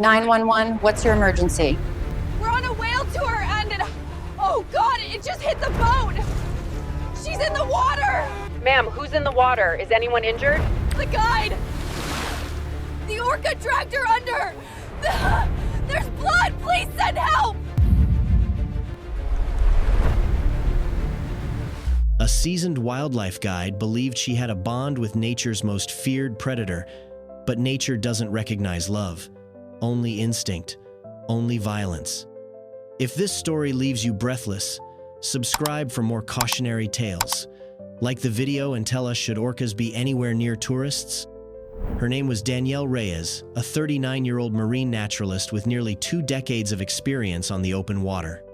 911, what's your emergency? We're on a whale tour and oh God, it just hit the boat! She's in the water! Ma'am, who's in the water? Is anyone injured? The guide! The orca dragged her under! There's blood! Please send help! A seasoned wildlife guide believed she had a bond with nature's most feared predator, but nature doesn't recognize love. Only instinct, only violence. If this story leaves you breathless, subscribe for more cautionary tales. Like the video and tell us, should orcas be anywhere near tourists? Her name was Danielle Reyes, a 39-year-old marine naturalist with nearly 2 decades of experience on the open water.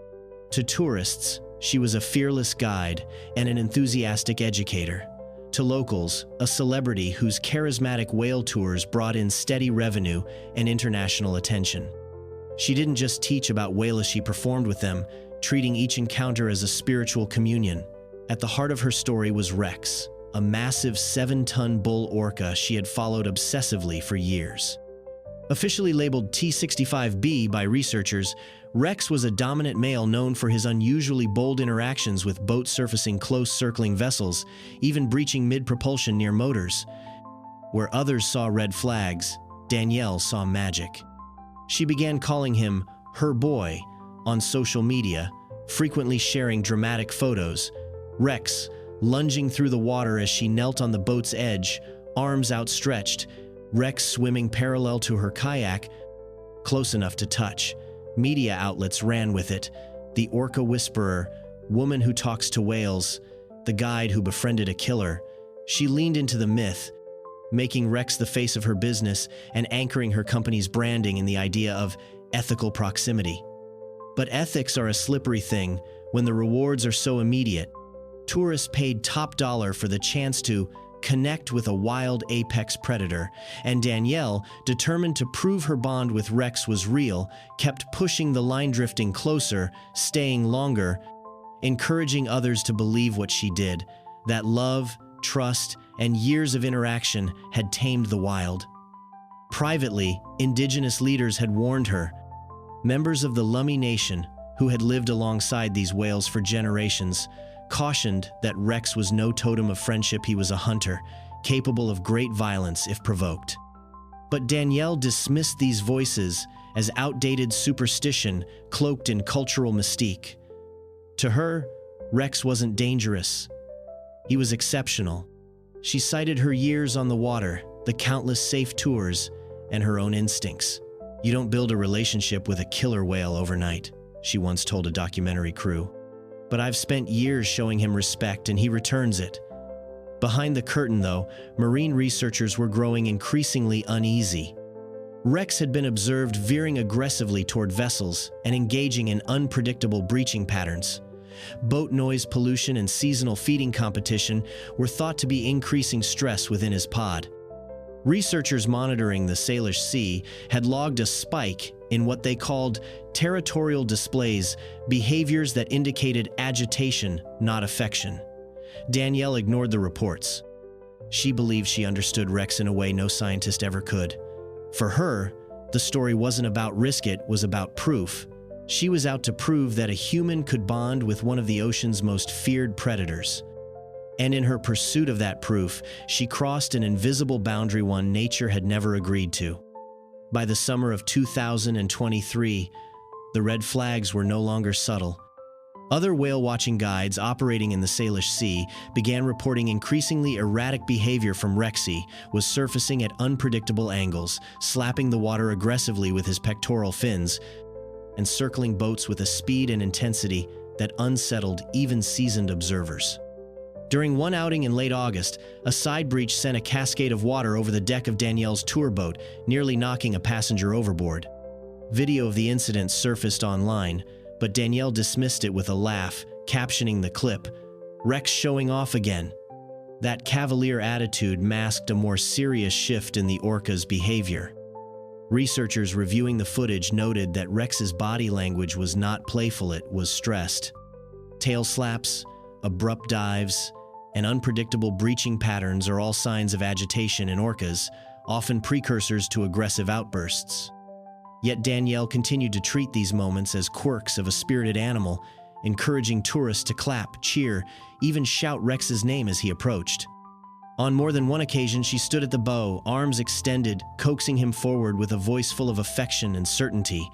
To tourists, she was a fearless guide and an enthusiastic educator. To locals, a celebrity whose charismatic whale tours brought in steady revenue and international attention. She didn't just teach about whales, she performed with them, treating each encounter as a spiritual communion. At the heart of her story was Rex, a massive 7-ton bull orca she had followed obsessively for years. Officially labeled T65B by researchers, Rex was a dominant male known for his unusually bold interactions with boats surfacing close, circling vessels, even breaching mid-propulsion near motors. Where others saw red flags, Danielle saw magic. She began calling him her boy on social media, frequently sharing dramatic photos. Rex, lunging through the water as she knelt on the boat's edge, arms outstretched, Rex swimming parallel to her kayak, close enough to touch. Media outlets ran with it. The orca whisperer, woman who talks to whales, the guide who befriended a killer. She leaned into the myth, making Rex the face of her business and anchoring her company's branding in the idea of ethical proximity. But ethics are a slippery thing when the rewards are so immediate. Tourists paid top dollar for the chance to connect with a wild apex predator, and Danielle, determined to prove her bond with Rex was real, kept pushing the line, drifting closer, staying longer, encouraging others to believe what she did, that love, trust, and years of interaction had tamed the wild. Privately, indigenous leaders had warned her. Members of the Lummi Nation, who had lived alongside these whales for generations, cautioned that Rex was no totem of friendship. He was a hunter, capable of great violence if provoked. But Danielle dismissed these voices as outdated superstition cloaked in cultural mystique. To her, Rex wasn't dangerous. He was exceptional. She cited her years on the water, the countless safe tours, and her own instincts. "You don't build a relationship with a killer whale overnight," she once told a documentary crew. "But I've spent years showing him respect, and he returns it." Behind the curtain, though, marine researchers were growing increasingly uneasy. Rex had been observed veering aggressively toward vessels and engaging in unpredictable breaching patterns. Boat noise pollution and seasonal feeding competition were thought to be increasing stress within his pod. Researchers monitoring the Salish Sea had logged a spike in what they called territorial displays, behaviors that indicated agitation, not affection. Danielle ignored the reports. She believed she understood Rex in a way no scientist ever could. For her, the story wasn't about risk, it was about proof. She was out to prove that a human could bond with one of the ocean's most feared predators. And in her pursuit of that proof, she crossed an invisible boundary one nature had never agreed to. By the summer of 2023, the red flags were no longer subtle. Other whale-watching guides operating in the Salish Sea began reporting increasingly erratic behavior from Rexy was surfacing at unpredictable angles, slapping the water aggressively with his pectoral fins, and circling boats with a speed and intensity that unsettled even seasoned observers. During one outing in late August, a side breach sent a cascade of water over the deck of Danielle's tour boat, nearly knocking a passenger overboard. Video of the incident surfaced online, but Danielle dismissed it with a laugh, captioning the clip, "Rex showing off again." That cavalier attitude masked a more serious shift in the orca's behavior. Researchers reviewing the footage noted that Rex's body language was not playful, it was stressed. Tail slaps, abrupt dives, and unpredictable breaching patterns are all signs of agitation in orcas, often precursors to aggressive outbursts. Yet Danielle continued to treat these moments as quirks of a spirited animal, encouraging tourists to clap, cheer, even shout Rex's name as he approached. On more than one occasion, she stood at the bow, arms extended, coaxing him forward with a voice full of affection and certainty.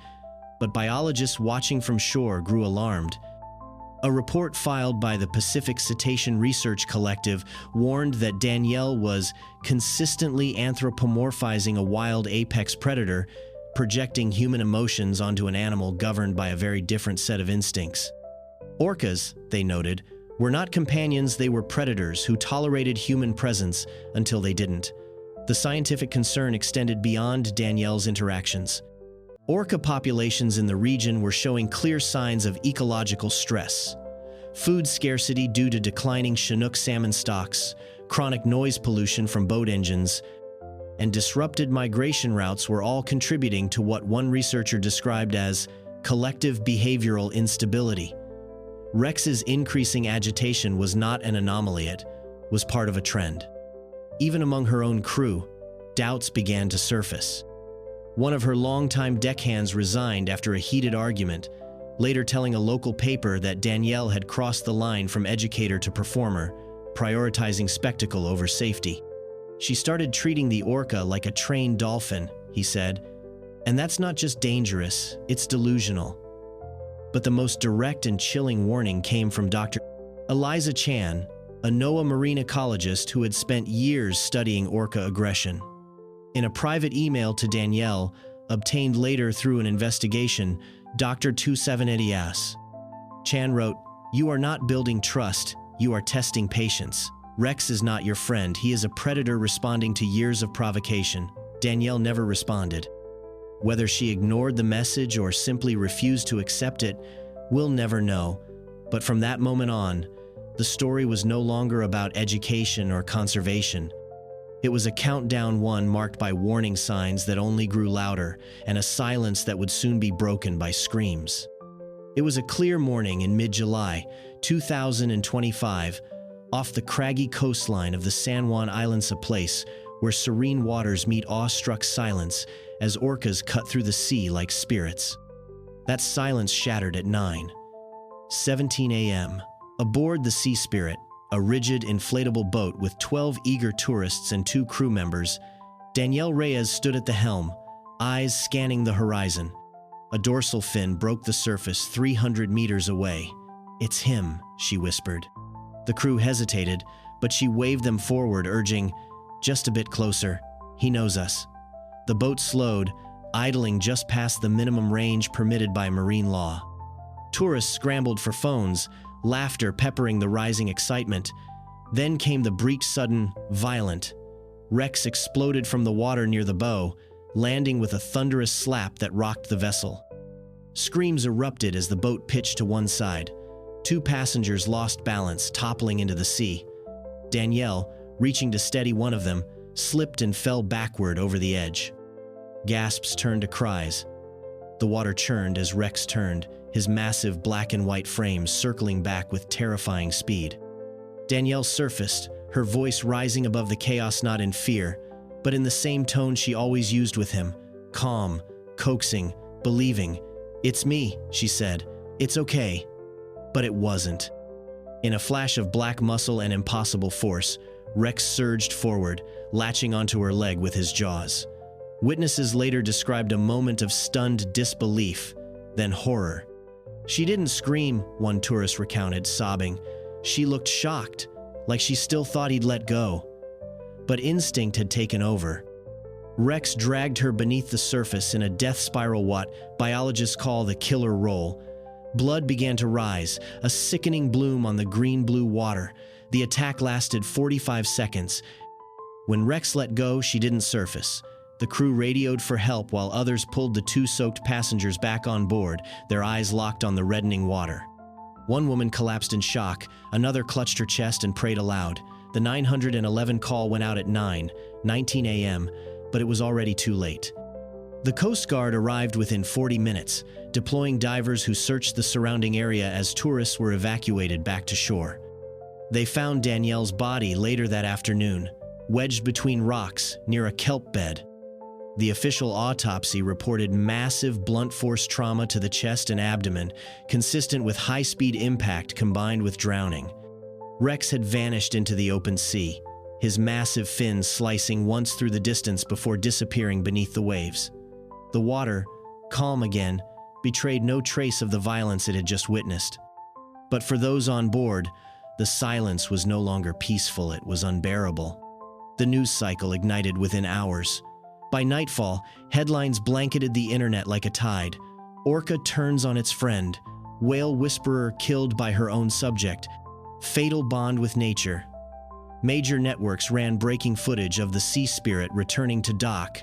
But biologists watching from shore grew alarmed. A report filed by the Pacific Cetacean Research Collective warned that Danielle was consistently anthropomorphizing a wild apex predator, projecting human emotions onto an animal governed by a very different set of instincts. Orcas, they noted, were not companions, they were predators who tolerated human presence until they didn't. The scientific concern extended beyond Danielle's interactions. Orca populations in the region were showing clear signs of ecological stress. Food scarcity due to declining Chinook salmon stocks, chronic noise pollution from boat engines, and disrupted migration routes were all contributing to what one researcher described as collective behavioral instability. Rex's increasing agitation was not an anomaly, it was part of a trend. Even among her own crew, doubts began to surface. One of her longtime deckhands resigned after a heated argument, later telling a local paper that Danielle had crossed the line from educator to performer, prioritizing spectacle over safety. She started treating the orca like a trained dolphin, he said, and that's not just dangerous, it's delusional. But the most direct and chilling warning came from Dr. Eliza Chan, a NOAA marine ecologist who had spent years studying orca aggression. In a private email to Danielle, obtained later through an investigation, Dr. 2780 asks, Chan wrote, "You are not building trust, you are testing patience. Rex is not your friend, he is a predator responding to years of provocation." Danielle never responded. Whether she ignored the message or simply refused to accept it, we'll never know. But from that moment on, the story was no longer about education or conservation. It was a countdown, one marked by warning signs that only grew louder, and a silence that would soon be broken by screams. It was a clear morning in mid-July, 2025, off the craggy coastline of the San Juan Islands, a place where serene waters meet awestruck silence as orcas cut through the sea like spirits. That silence shattered at 9:17 a.m. Aboard the Sea Spirit, a rigid, inflatable boat with 12 eager tourists and 2 crew members, Danielle Reyes stood at the helm, eyes scanning the horizon. A dorsal fin broke the surface 300 meters away. "It's him," she whispered. The crew hesitated, but she waved them forward, urging, "Just a bit closer. He knows us." The boat slowed, idling just past the minimum range permitted by marine law. Tourists scrambled for phones, laughter peppering the rising excitement. Then came the brief, sudden, violent. Rex exploded from the water near the bow, landing with a thunderous slap that rocked the vessel. Screams erupted as the boat pitched to one side. 2 passengers lost balance, toppling into the sea. Danielle, reaching to steady one of them, slipped and fell backward over the edge. Gasps turned to cries. The water churned as Rex turned, his massive black and white frame circling back with terrifying speed. Danielle surfaced, her voice rising above the chaos, not in fear, but in the same tone she always used with him, calm, coaxing, believing. "It's me," she said. "It's okay." But it wasn't. In a flash of black muscle and impossible force, Rex surged forward, latching onto her leg with his jaws. Witnesses later described a moment of stunned disbelief, then horror. "She didn't scream," one tourist recounted, sobbing. "She looked shocked, like she still thought he'd let go." But instinct had taken over. Rex dragged her beneath the surface in a death spiral, what biologists call the killer roll. Blood began to rise, a sickening bloom on the green-blue water. The attack lasted 45 seconds. When Rex let go, she didn't surface. The crew radioed for help while others pulled the 2 soaked passengers back on board, their eyes locked on the reddening water. One woman collapsed in shock, another clutched her chest and prayed aloud. The 911 call went out at 9:19 a.m., but it was already too late. The Coast Guard arrived within 40 minutes, deploying divers who searched the surrounding area as tourists were evacuated back to shore. They found Danielle's body later that afternoon, wedged between rocks near a kelp bed. The official autopsy reported massive blunt force trauma to the chest and abdomen, consistent with high-speed impact combined with drowning. Rex had vanished into the open sea, his massive fins slicing once through the distance before disappearing beneath the waves. The water, calm again, betrayed no trace of the violence it had just witnessed. But for those on board, the silence was no longer peaceful, it was unbearable. The news cycle ignited within hours. By nightfall, headlines blanketed the internet like a tide. Orca turns on its friend. Whale whisperer killed by her own subject. Fatal bond with nature. Major networks ran breaking footage of the sea spirit returning to dock,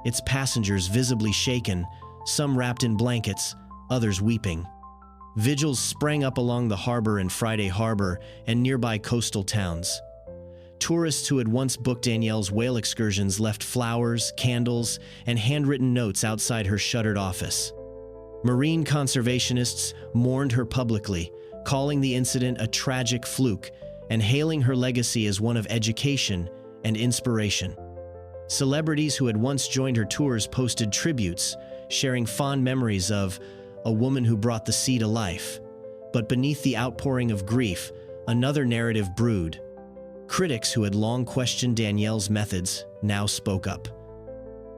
its passengers visibly shaken, some wrapped in blankets, others weeping. Vigils sprang up along the harbor in Friday Harbor and nearby coastal towns. Tourists who had once booked Danielle's whale excursions left flowers, candles, and handwritten notes outside her shuttered office. Marine conservationists mourned her publicly, calling the incident a tragic fluke and hailing her legacy as one of education and inspiration. Celebrities who had once joined her tours posted tributes, sharing fond memories of a woman who brought the sea to life. But beneath the outpouring of grief, another narrative brewed. Critics who had long questioned Danielle's methods now spoke up.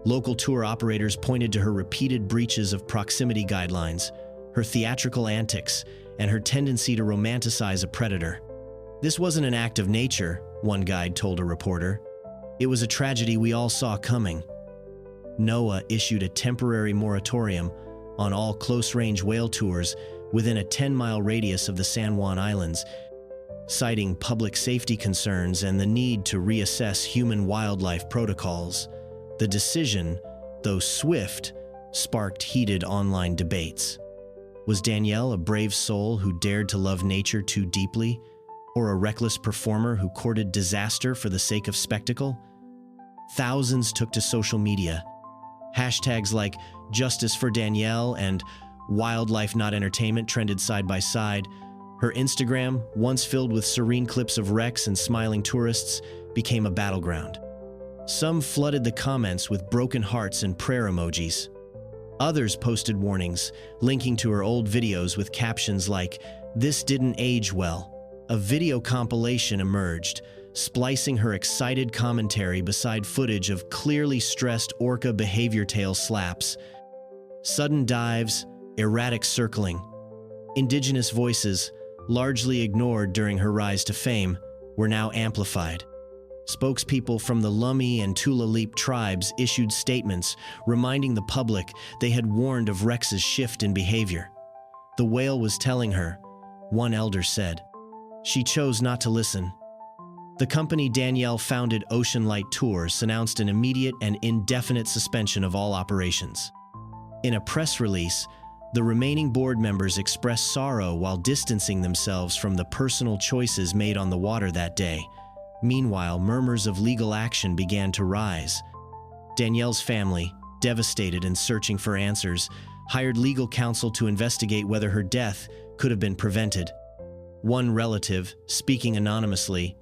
Local tour operators pointed to her repeated breaches of proximity guidelines, her theatrical antics, and her tendency to romanticize a predator. This wasn't an act of nature, one guide told a reporter. It was a tragedy we all saw coming. NOAA issued a temporary moratorium on all close-range whale tours within a 10-mile radius of the San Juan Islands, citing public safety concerns and the need to reassess human-wildlife protocols. The decision, though swift, sparked heated online debates. Was Danielle a brave soul who dared to love nature too deeply, or a reckless performer who courted disaster for the sake of spectacle? Thousands took to social media. Hashtags like Justice for Danielle and Wildlife Not Entertainment trended side by side. Her Instagram, once filled with serene clips of Rex and smiling tourists, became a battleground. Some flooded the comments with broken hearts and prayer emojis. Others posted warnings, linking to her old videos with captions like, "This didn't age well." A video compilation emerged, splicing her excited commentary beside footage of clearly stressed orca behavior tail slaps. Sudden dives, erratic circling. Indigenous voices, largely ignored during her rise to fame, were now amplified. Spokespeople from the Lummi and Tulalip tribes issued statements reminding the public they had warned of Rex's shift in behavior. The whale was telling her, one elder said. She chose not to listen. The company Danielle founded, Ocean Light Tours, announced an immediate and indefinite suspension of all operations. In a press release, the remaining board members expressed sorrow while distancing themselves from the personal choices made on the water that day. Meanwhile, murmurs of legal action began to rise. Danielle's family, devastated and searching for answers, hired legal counsel to investigate whether her death could have been prevented. One relative, speaking anonymously,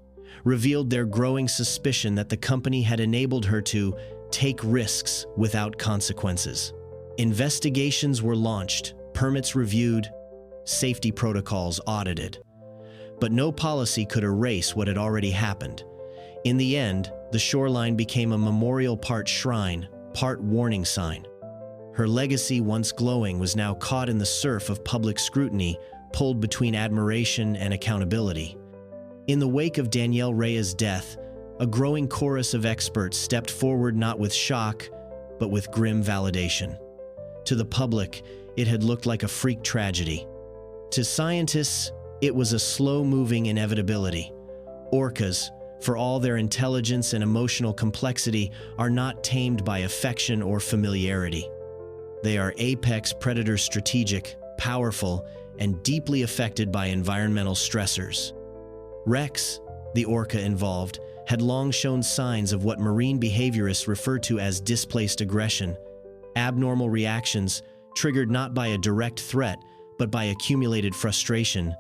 revealed their growing suspicion that the company had enabled her to take risks without consequences. Investigations were launched, permits reviewed, safety protocols audited. But no policy could erase what had already happened. In the end, the shoreline became a memorial part shrine, part warning sign. Her legacy, once glowing, was now caught in the surf of public scrutiny, pulled between admiration and accountability. In the wake of Danielle Reyes' death, a growing chorus of experts stepped forward not with shock, but with grim validation. To the public, it had looked like a freak tragedy. To scientists, it was a slow-moving inevitability. Orcas, for all their intelligence and emotional complexity, are not tamed by affection or familiarity. They are apex predators, strategic, powerful, and deeply affected by environmental stressors. Rex, the orca involved, had long shown signs of what marine behaviorists refer to as displaced aggression, abnormal reactions triggered not by a direct threat, but by accumulated frustration.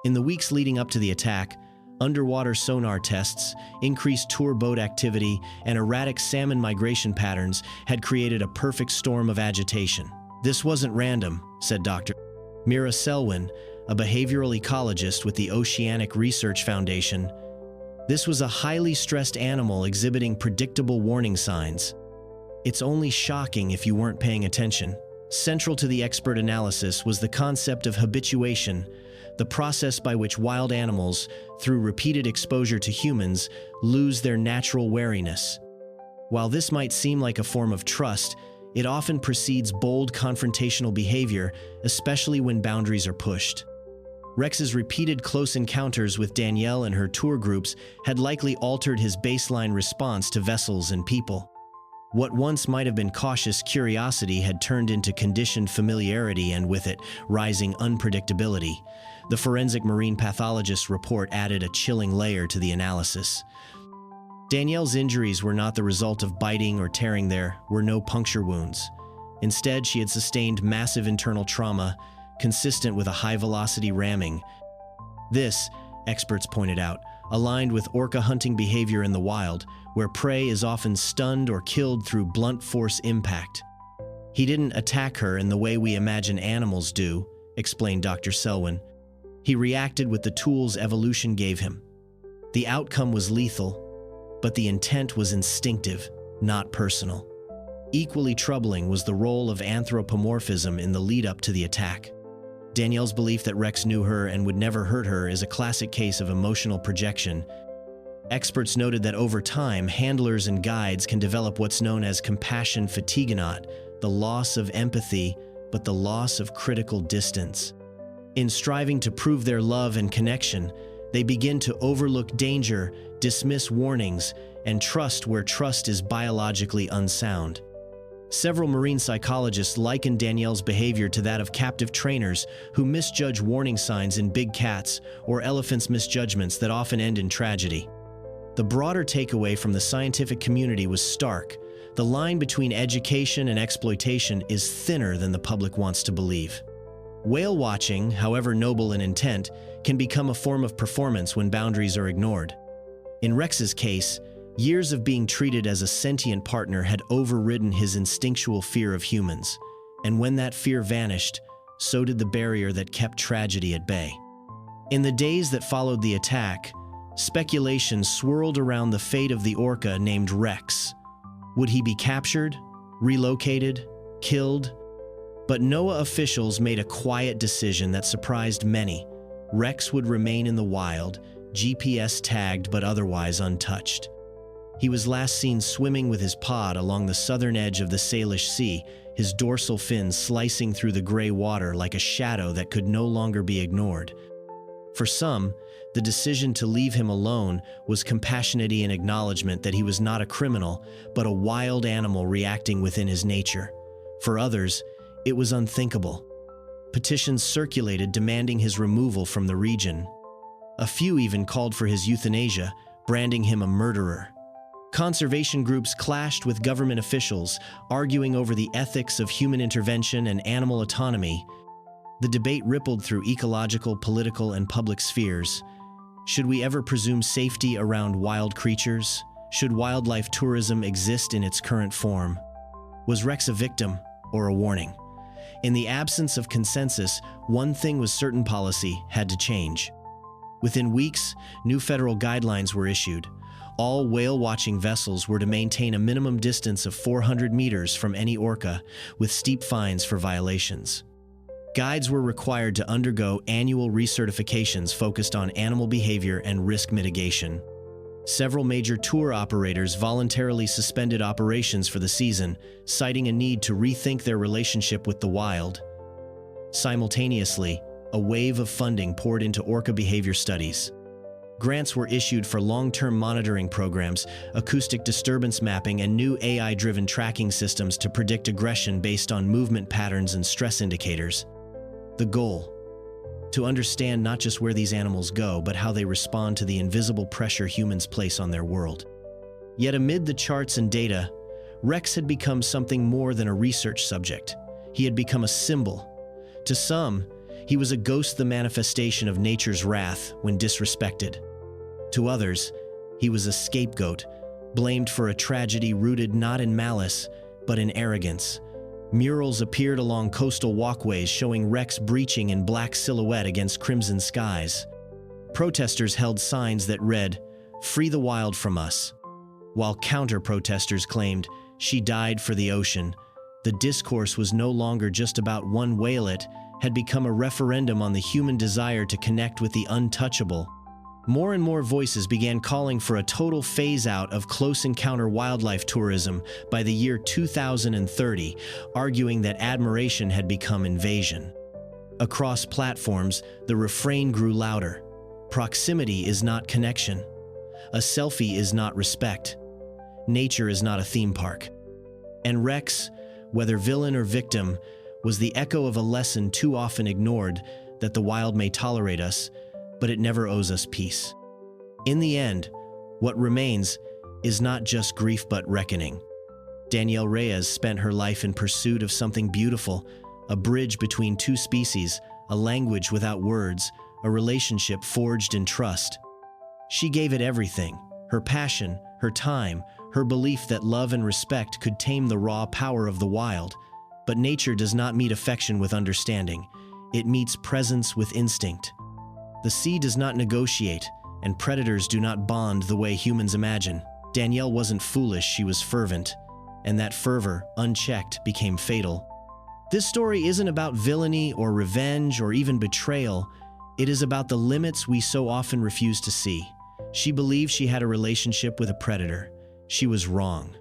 In the weeks leading up to the attack, Underwater sonar tests, increased tour boat activity, and erratic salmon migration patterns had created a perfect storm of agitation. "This wasn't random," said Dr. Mira Selwyn, a behavioral ecologist with the Oceanic Research Foundation. "This was a highly stressed animal exhibiting predictable warning signs. It's only shocking if you weren't paying attention." Central to the expert analysis was the concept of habituation, the process by which wild animals, through repeated exposure to humans, lose their natural wariness. While this might seem like a form of trust, it often precedes bold confrontational behavior, especially when boundaries are pushed. Rex's repeated close encounters with Danielle and her tour groups had likely altered his baseline response to vessels and people. What once might have been cautious curiosity had turned into conditioned familiarity, and with it, rising unpredictability. The forensic marine pathologist's report added a chilling layer to the analysis. Danielle's injuries were not the result of biting or tearing. There were no puncture wounds. Instead, she had sustained massive internal trauma, consistent with a high-velocity ramming. This, experts pointed out, aligned with orca hunting behavior in the wild, where prey is often stunned or killed through blunt force impact. "He didn't attack her in the way we imagine animals do," explained Dr. Selwyn. "He reacted with the tools evolution gave him. The outcome was lethal, but the intent was instinctive, not personal." Equally troubling was the role of anthropomorphism in the lead-up to the attack. Danielle's belief that Rex knew her and would never hurt her is a classic case of emotional projection. Experts noted that over time, handlers and guides can develop what's known as compassion fatigue, not the loss of empathy, but the loss of critical distance. In striving to prove their love and connection, they begin to overlook danger, dismiss warnings, and trust where trust is biologically unsound. Several marine psychologists liken Danielle's behavior to that of captive trainers who misjudge warning signs in big cats or elephants' misjudgments that often end in tragedy. The broader takeaway from the scientific community was stark. The line between education and exploitation is thinner than the public wants to believe. Whale watching, however noble in intent, can become a form of performance when boundaries are ignored. In Rex's case, years of being treated as a sentient partner had overridden his instinctual fear of humans, and when that fear vanished, so did the barrier that kept tragedy at bay. In the days that followed the attack, speculation swirled around the fate of the orca named Rex. Would he be captured, relocated, killed? But NOAA officials made a quiet decision that surprised many. Rex would remain in the wild, GPS tagged but otherwise untouched. He was last seen swimming with his pod along the southern edge of the Salish Sea, his dorsal fin slicing through the gray water like a shadow that could no longer be ignored. For some, the decision to leave him alone was compassionate and acknowledgement that he was not a criminal, but a wild animal reacting within his nature. For others, it was unthinkable. Petitions circulated demanding his removal from the region. A few even called for his euthanasia, branding him a murderer. Conservation groups clashed with government officials, arguing over the ethics of human intervention and animal autonomy. The debate rippled through ecological, political, and public spheres. Should we ever presume safety around wild creatures? Should wildlife tourism exist in its current form? Was Rex a victim or a warning? In the absence of consensus, one thing was certain: policy had to change. Within weeks, new federal guidelines were issued. All whale-watching vessels were to maintain a minimum distance of 400 meters from any orca, with steep fines for violations. Guides were required to undergo annual recertifications focused on animal behavior and risk mitigation. Several major tour operators voluntarily suspended operations for the season, citing a need to rethink their relationship with the wild. Simultaneously, a wave of funding poured into orca behavior studies. Grants were issued for long-term monitoring programs, acoustic disturbance mapping, and new AI-driven tracking systems to predict aggression based on movement patterns and stress indicators. The goal: to understand not just where these animals go, but how they respond to the invisible pressure humans place on their world. Yet amid the charts and data, Rex had become something more than a research subject. He had become a symbol. To some, he was a ghost, the manifestation of nature's wrath when disrespected. To others, he was a scapegoat, blamed for a tragedy rooted not in malice, but in arrogance. Murals appeared along coastal walkways showing Rex breaching in black silhouette against crimson skies. Protesters held signs that read, "Free the wild from us," while counter-protesters claimed, "She died for the ocean." The discourse was no longer just about one whale. It had become a referendum on the human desire to connect with the untouchable. More and more voices began calling for a total phase-out of close-encounter wildlife tourism by the year 2030, arguing that admiration had become invasion. Across platforms, the refrain grew louder. Proximity is not connection. A selfie is not respect. Nature is not a theme park. And Rex, whether villain or victim, was the echo of a lesson too often ignored, that the wild may tolerate us, but it never owes us peace. In the end, what remains is not just grief but reckoning. Danielle Reyes spent her life in pursuit of something beautiful, a bridge between two species, a language without words, a relationship forged in trust. She gave it everything, her passion, her time, her belief that love and respect could tame the raw power of the wild. But nature does not meet affection with understanding. It meets presence with instinct. The sea does not negotiate, and predators do not bond the way humans imagine. Danielle wasn't foolish, she was fervent, and that fervor, unchecked, became fatal. This story isn't about villainy or revenge or even betrayal. It is about the limits we so often refuse to see. She believed she had a relationship with a predator. She was wrong.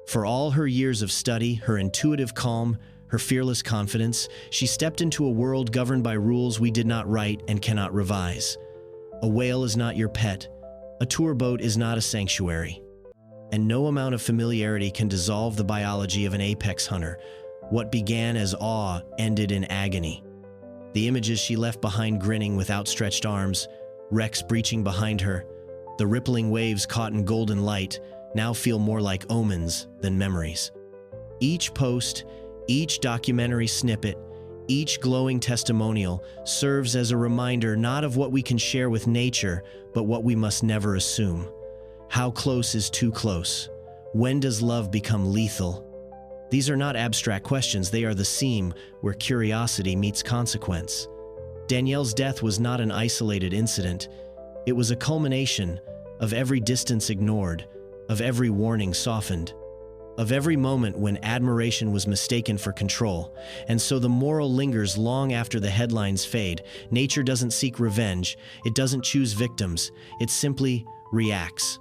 For all her years of study, her intuitive calm, her fearless confidence, she stepped into a world governed by rules we did not write and cannot revise. A whale is not your pet. A tour boat is not a sanctuary. And no amount of familiarity can dissolve the biology of an apex hunter. What began as awe ended in agony. The images she left behind grinning with outstretched arms, Rex breaching behind her, the rippling waves caught in golden light, now feel more like omens than memories. Each post, each documentary snippet, each glowing testimonial serves as a reminder not of what we can share with nature, but what we must never assume. How close is too close? When does love become lethal? These are not abstract questions, they are the seam where curiosity meets consequence. Danielle's death was not an isolated incident. It was a culmination of every distance ignored, of every warning softened, of every moment when admiration was mistaken for control. And so the moral lingers long after the headlines fade. Nature doesn't seek revenge, it doesn't choose victims, it simply reacts.